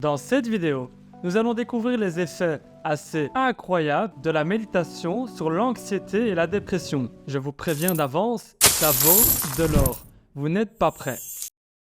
Dans cette vidéo, nous allons découvrir les effets assez incroyables de la méditation sur l'anxiété et la dépression. Je vous préviens d'avance, ça vaut de l'or. Vous n'êtes pas prêts.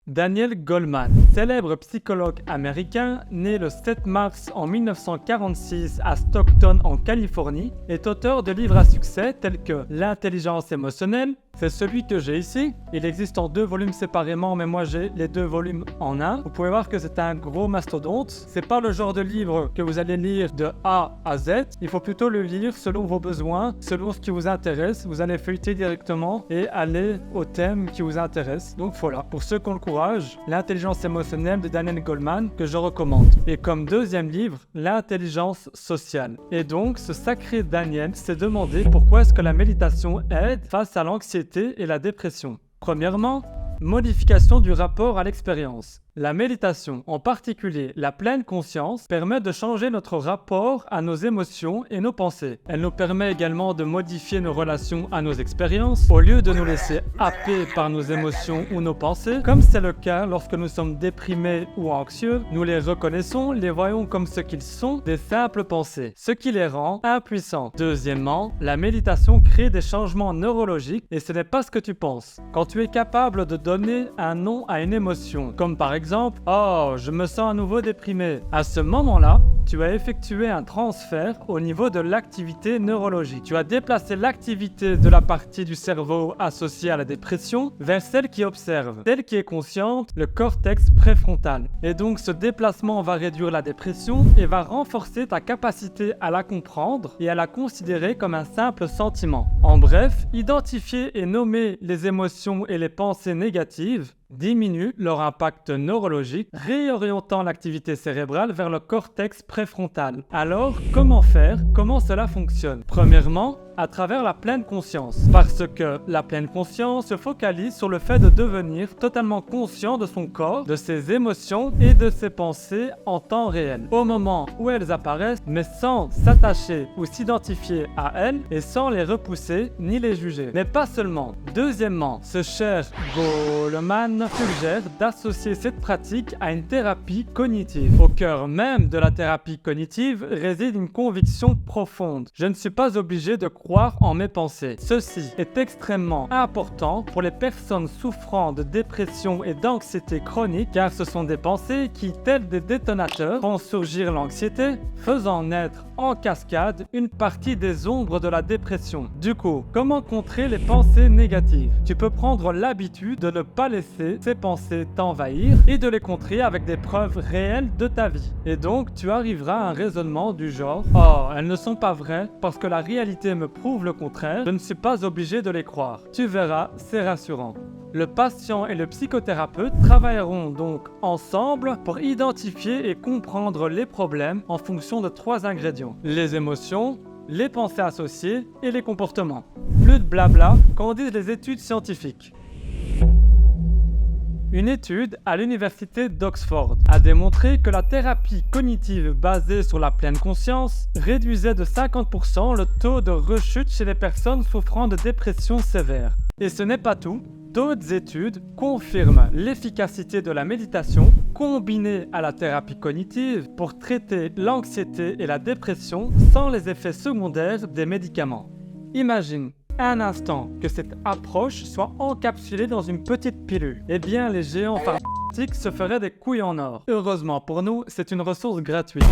Daniel Goleman, célèbre psychologue américain, né le 7 mars en 1946 à Stockton en Californie, est auteur de livres à succès tels que L'intelligence émotionnelle, c'est celui que j'ai ici. Il existe en 2 volumes séparément, mais moi j'ai les 2 volumes en un. Vous pouvez voir que c'est un gros mastodonte. C'est pas le genre de livre que vous allez lire de A à Z. Il faut plutôt le lire selon vos besoins, selon ce qui vous intéresse. Vous allez feuilleter directement et aller au thème qui vous intéresse. Donc voilà, pour ceux qui ont le courage, L'intelligence émotionnelle de Daniel Goleman que je recommande. Et comme 2e livre, L'intelligence sociale. Et donc ce sacré Daniel s'est demandé pourquoi est-ce que la méditation aide face à l'anxiété et la dépression. Premièrement, modification du rapport à l'expérience. La méditation, en particulier la pleine conscience, permet de changer notre rapport à nos émotions et nos pensées. Elle nous permet également de modifier nos relations à nos expériences, au lieu de nous laisser happer par nos émotions ou nos pensées, comme c'est le cas lorsque nous sommes déprimés ou anxieux. Nous les reconnaissons, les voyons comme ce qu'ils sont, des simples pensées, ce qui les rend impuissants. Deuxièmement, la méditation crée des changements neurologiques et ce n'est pas ce que tu penses. Quand tu es capable de donner un nom à une émotion, comme par exemple, oh, je me sens à nouveau déprimé. À ce moment-là, tu as effectué un transfert au niveau de l'activité neurologique. Tu as déplacé l'activité de la partie du cerveau associée à la dépression vers celle qui observe, celle qui est consciente, le cortex préfrontal. Et donc ce déplacement va réduire la dépression et va renforcer ta capacité à la comprendre et à la considérer comme un simple sentiment. En bref, identifier et nommer les émotions et les pensées négatives diminue leur impact neurologique, réorientant l'activité cérébrale vers le cortex préfrontal. Alors, comment faire? Comment cela fonctionne? Premièrement, à travers la pleine conscience. Parce que la pleine conscience se focalise sur le fait de devenir totalement conscient de son corps, de ses émotions et de ses pensées en temps réel. Au moment où elles apparaissent, mais sans s'attacher ou s'identifier à elles et sans les repousser ni les juger. Mais pas seulement. Deuxièmement, ce cher Goleman suggère d'associer cette pratique à une thérapie cognitive. Au cœur même de la thérapie cognitive réside une conviction profonde. Je ne suis pas obligé de croire en mes pensées. Ceci est extrêmement important pour les personnes souffrant de dépression et d'anxiété chronique, car ce sont des pensées qui, tels des détonateurs, font surgir l'anxiété, faisant naître en cascade une partie des ombres de la dépression. Du coup, comment contrer les pensées négatives? Tu peux prendre l'habitude de ne pas laisser ces pensées t'envahir et de les contrer avec des preuves réelles de ta vie. Et donc, tu arriveras à un raisonnement du genre « Oh, elles ne sont pas vraies parce que la réalité me prouve le contraire, je ne suis pas obligé de les croire. » Tu verras, c'est rassurant. Le patient et le psychothérapeute travailleront donc ensemble pour identifier et comprendre les problèmes en fonction de 3 ingrédients. Les émotions, les pensées associées et les comportements. Plus de blabla, qu'en disent les études scientifiques. Une étude à l'université d'Oxford a démontré que la thérapie cognitive basée sur la pleine conscience réduisait de 50% le taux de rechute chez les personnes souffrant de dépression sévère. Et ce n'est pas tout. D'autres études confirment l'efficacité de la méditation combinée à la thérapie cognitive pour traiter l'anxiété et la dépression sans les effets secondaires des médicaments. Imagine un instant que cette approche soit encapsulée dans une petite pilule. Eh bien, les géants pharmaceutiques se feraient des couilles en or. Heureusement pour nous, c'est une ressource gratuite.